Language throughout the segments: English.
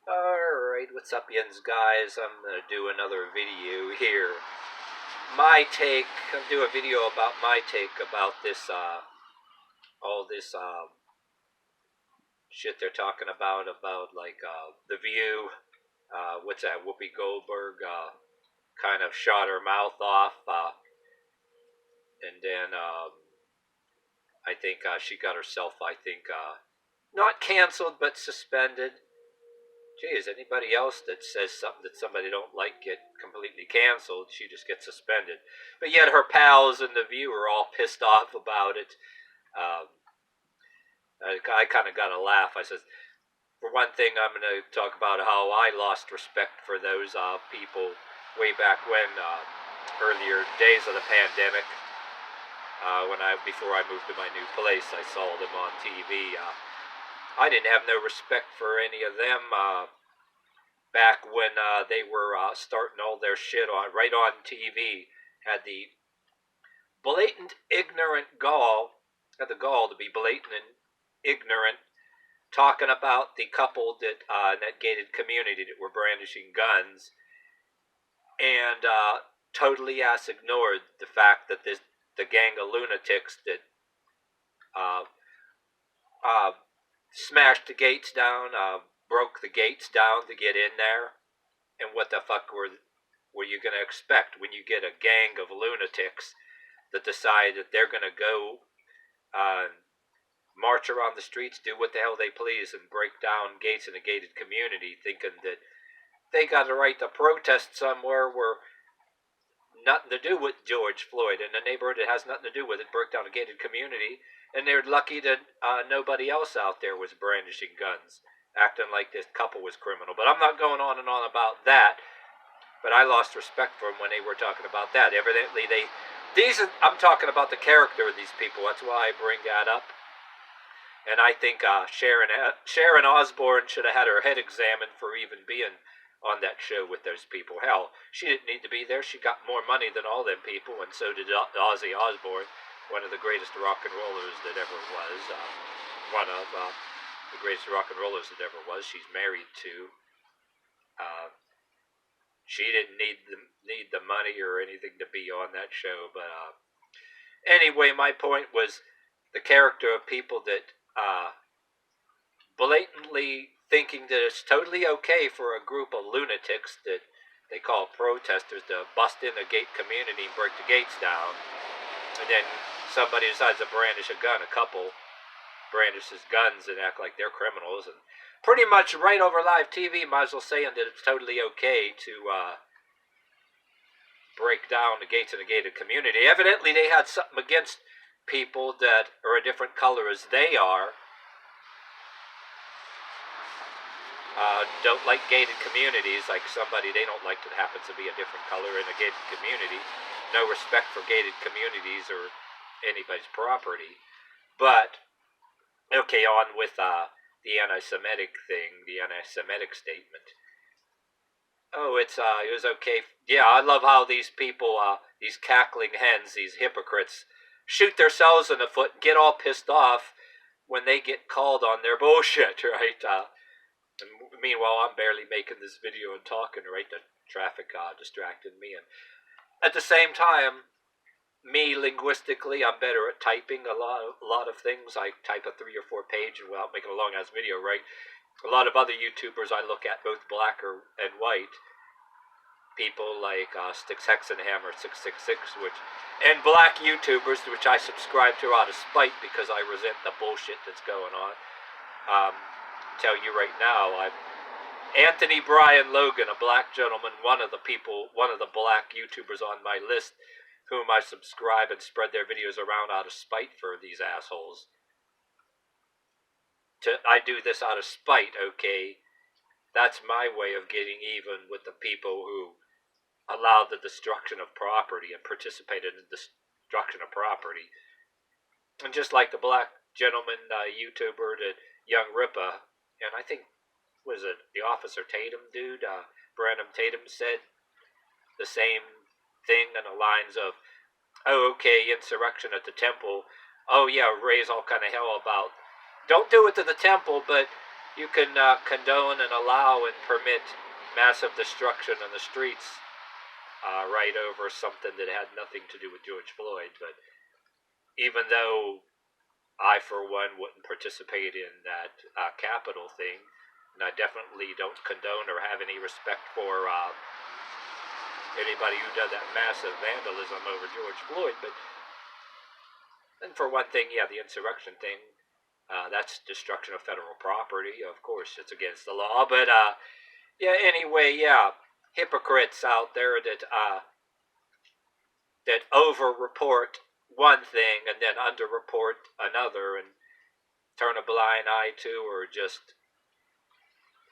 Alright, what's up, yens guys? I'm gonna do another video here. I'm doing a video about my take about this, all this, shit they're talking about, The View, what's that, Whoopi Goldberg, kind of shot her mouth off, and then, I think, she got herself, not canceled, but suspended. Geez, anybody else that says something that somebody don't like get completely canceled, she just gets suspended. But yet her pals in The View are all pissed off about it. I kind of got a laugh. I said, for one thing, I'm going to talk about how I lost respect for those people way back when, earlier days of the pandemic. Before I moved to my new place, I saw them on TV. I didn't have no respect for any of them back when they were starting all their shit right on TV. Had the blatant ignorant gall, had the gall to be blatant and ignorant, talking about the couple that in that gated community that were brandishing guns, and totally ignored the fact that the gang of lunatics that smashed the gates down, broke the gates down to get in there. And what the fuck were you going to expect when you get a gang of lunatics that decide that they're going to go march around the streets, do what the hell they please, and break down gates in a gated community, thinking that they got a right to protest somewhere where nothing to do with George Floyd in a neighborhood that has nothing to do with it, broke down a gated community, and they're lucky that nobody else out there was brandishing guns, acting like this couple was criminal. But I'm not going on and on about that. But I lost respect for them when they were talking about that. Evidently, I'm talking about the character of these people. That's why I bring that up. And I think Sharon Osborne should have had her head examined for even being on that show with those people. Hell, she didn't need to be there. She got more money than all them people, and so did Ozzy Osbourne, one of the greatest rock and rollers that ever was. One of the greatest rock and rollers that ever was. She's married to. She didn't need the money or anything to be on that show, but anyway, my point was the character of people that blatantly thinking that it's totally okay for a group of lunatics that they call protesters to bust in a gate community and break the gates down, and then somebody decides to brandish a gun. A couple brandishes guns and act like they're criminals, and pretty much right over live TV, might as well saying that it's totally okay to break down the gates in a gated community. Evidently, they had something against people that are a different color as they are. Don't like gated communities, like somebody they don't like that happens to be a different color in a gated community. No respect for gated communities or anybody's property. But, okay, on with the anti-Semitic thing, the anti-Semitic statement. Oh, it was okay. Yeah, I love how these people, these cackling hens, these hypocrites, shoot themselves in the foot and get all pissed off when they get called on their bullshit, right? And meanwhile, I'm barely making this video and talking, right? The traffic distracted me. And at the same time, me, linguistically, I'm better at typing a lot of things. I type a 3 or 4 page and without making a long-ass video, right? A lot of other YouTubers I look at, both black and white, people like Sticks Hexenhammer 666, and black YouTubers, which I subscribe to out of spite because I resent the bullshit that's going on. Tell you right now, I'm Anthony Bryan Logan, a black gentleman, one of the black YouTubers on my list, whom I subscribe and spread their videos around out of spite for these assholes. I do this out of spite, okay? That's my way of getting even with the people who allowed the destruction of property and participated in the destruction of property. And just like the black gentleman YouTuber, the young RIPPA, and I think, was it the Officer Tatum dude, Brandon Tatum, said the same thing in the lines of, oh, okay, insurrection at the temple. Oh, yeah, raise all kind of hell about, don't do it to the temple, but you can condone and allow and permit massive destruction in the streets right over something that had nothing to do with George Floyd. But even though I, for one, wouldn't participate in that Capitol thing, and I definitely don't condone or have any respect for anybody who does that massive vandalism over George Floyd. But and for one thing, yeah, the insurrection thing, that's destruction of federal property. Of course, it's against the law. But yeah, anyway, yeah, hypocrites out there that over-report one thing and then under-report another and turn a blind eye to, or just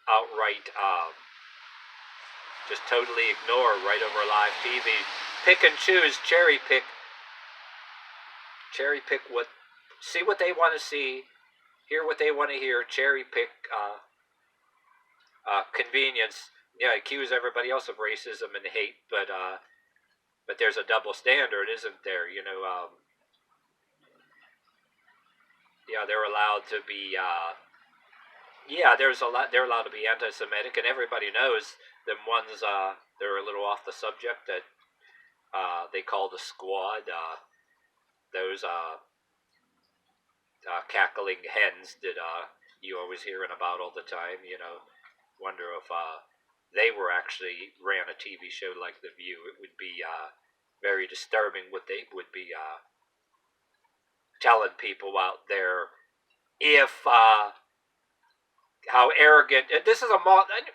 outright just totally ignore right over live TV. Pick and choose, cherry pick what, see what they want to see, hear what they want to hear, cherry pick convenience. Yeah, accuse everybody else of racism and hate, but there's a double standard, isn't there? You know, yeah, they're allowed to be yeah, they're allowed to be anti-Semitic, and everybody knows them ones they're a little off the subject that they call the squad, those cackling hens that you always hearing about all the time. You know, wonder if they were actually ran a TV show like The View. It would be very disturbing what they would be telling people out there if how arrogant. This is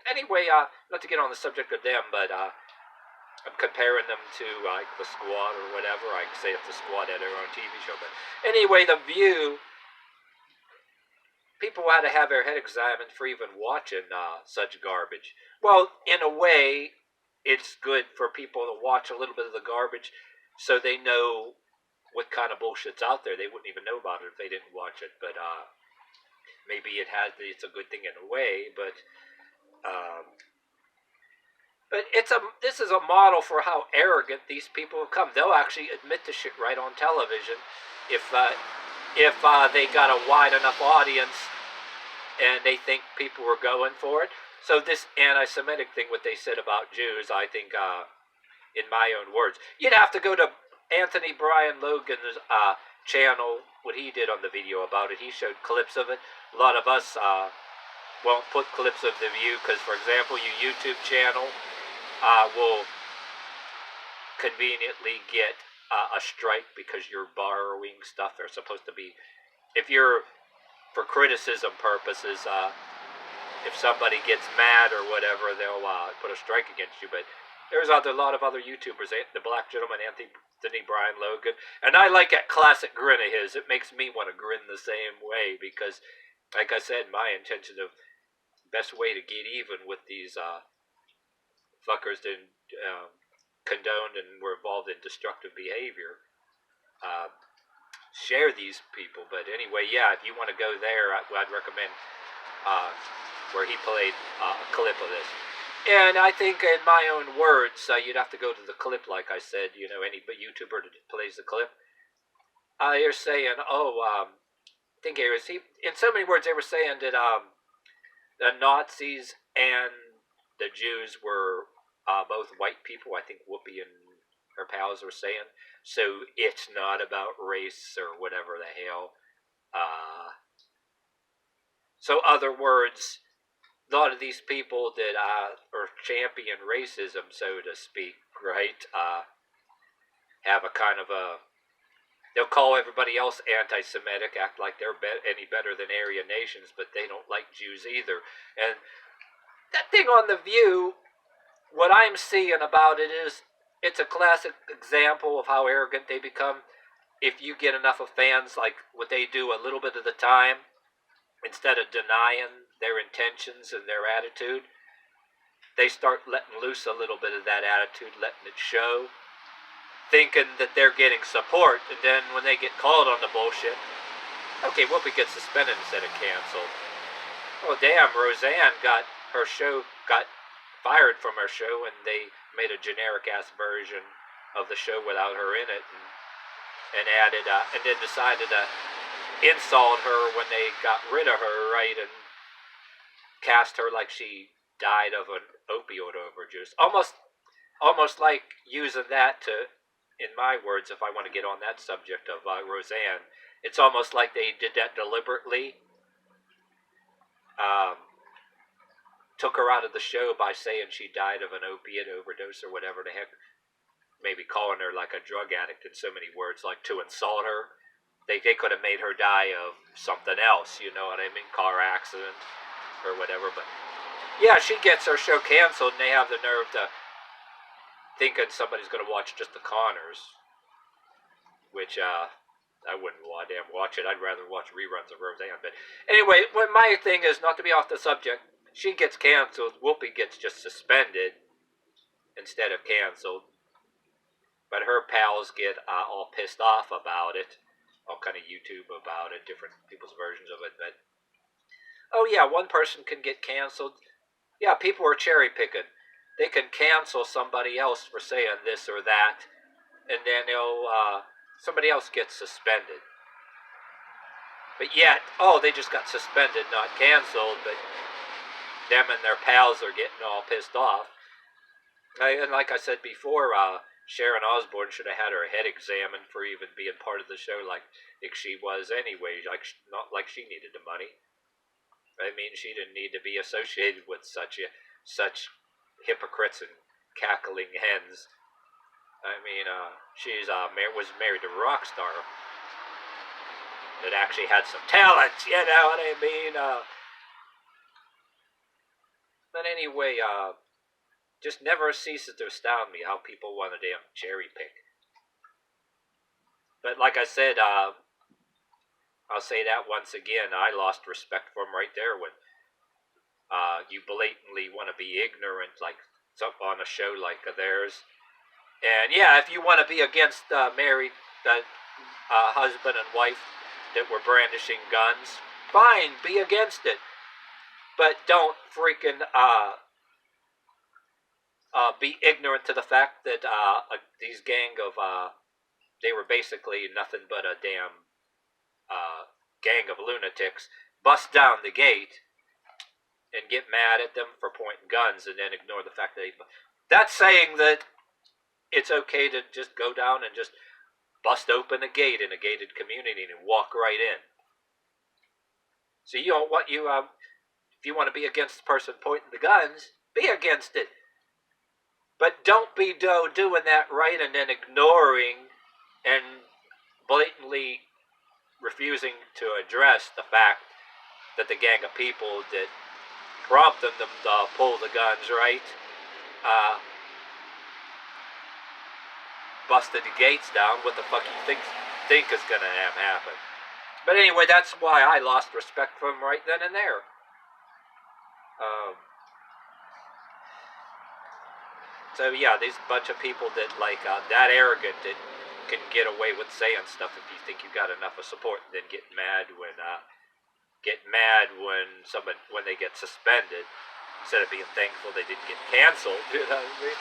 anyway. Not to get on the subject of them, but I'm comparing them to like the Squad or whatever. I could say if the Squad had their own TV show, but anyway, The View. People had to have their head examined for even watching such garbage. Well, in a way, it's good for people to watch a little bit of the garbage so they know what kind of bullshit's out there. They wouldn't even know about it if they didn't watch it. But maybe it's a good thing in a way. But this is a model for how arrogant these people have come. They'll actually admit the shit right on television if they got a wide enough audience and they think people were going for it. So this anti-Semitic thing, what they said about Jews, I think, in my own words, you'd have to go to Anthony Bryan Logan's channel, what he did on the video about it. He showed clips of it. A lot of us won't put clips of The View because, for example, your YouTube channel will conveniently get a strike because you're borrowing stuff they're supposed to be. If you're, for criticism purposes, if somebody gets mad or whatever, they'll put a strike against you. But there's a lot of other YouTubers, the black gentleman, Anthony Bryan Logan, and I like that classic grin of his. It makes me want to grin the same way because, like I said, my intention of best way to get even with these fuckers that condoned and were involved in destructive behavior. Share these people. But anyway, yeah, if you want to go there, I'd recommend where he played a clip of this. And I think, in my own words, you'd have to go to the clip, like I said. You know, any YouTuber that plays the clip, you're saying, I think it was in so many words, they were saying that the Nazis and the Jews were both white people. I think Whoopie and her pals were saying. So it's not about race or whatever the hell. So other words, a lot of these people that are champion racism, so to speak, right, have a kind of they'll call everybody else anti-Semitic, act like they're any better than Aryan nations, but they don't like Jews either. And that thing on The View, what I'm seeing about it is, it's a classic example of how arrogant they become. If you get enough of fans, like what they do a little bit of the time, instead of denying their intentions and their attitude, they start letting loose a little bit of that attitude, letting it show, thinking that they're getting support, and then when they get called on the bullshit, okay, Whoopi gets suspended instead of canceled. Oh damn, Roseanne got fired from her show, and they made a generic ass version of the show without her in it, and added and then decided to insult her when they got rid of her, right? And cast her like she died of an opioid overdose. Almost like using that to, in my words, if I want to get on that subject of Roseanne, it's almost like they did that deliberately. Took her out of the show by saying she died of an opiate overdose or whatever the heck. Maybe calling her like a drug addict in so many words, like to insult her. They could have made her die of something else, you know what I mean? Car accident or whatever. But yeah, she gets her show canceled, and they have the nerve to thinking somebody's going to watch just the Connors, which I wouldn't damn watch it. I'd rather watch reruns of Roseanne. But anyway, my thing is, not to be off the subject, she gets canceled. Whoopi gets just suspended instead of canceled. But her pals get all pissed off about it. All kind of YouTube about it, different people's versions of it. But, oh yeah, one person can get canceled. Yeah, people are cherry picking. They can cancel somebody else for saying this or that, and then somebody else gets suspended. But yet, they just got suspended, not canceled, but them and their pals are getting all pissed off. And like I said before, Sharon Osborne should have had her head examined for even being part of the show, like she was anyway. Not like she needed the money. I mean, she didn't need to be associated with such hypocrites and cackling hens. I mean, she's was married to a rock star that actually had some talent. You know what I mean? But anyway, just never ceases to astound me how people want to damn cherry pick. But like I said, I'll say that once again, I lost respect for him right there when you blatantly want to be ignorant, like on a show like theirs. And yeah, if you want to be against married husband and wife that were brandishing guns, fine, be against it. But don't freaking be ignorant to the fact that these gang of they were basically nothing but a damn gang of lunatics, bust down the gate and get mad at them for pointing guns and then ignore the fact that that's saying that it's okay to just go down and just bust open a gate in a gated community and walk right in. So you know what if you want to be against the person pointing the guns, be against it. But don't be doing that right and then ignoring and blatantly refusing to address the fact that the gang of people that prompted them to pull the guns, right, busted the gates down. What the fuck you think is going to happen? But anyway, that's why I lost respect for him right then and there. So yeah, these bunch of people that that arrogant that can get away with saying stuff if you think you got enough of support, and then get mad when when they get suspended instead of being thankful they didn't get canceled. You know what I mean?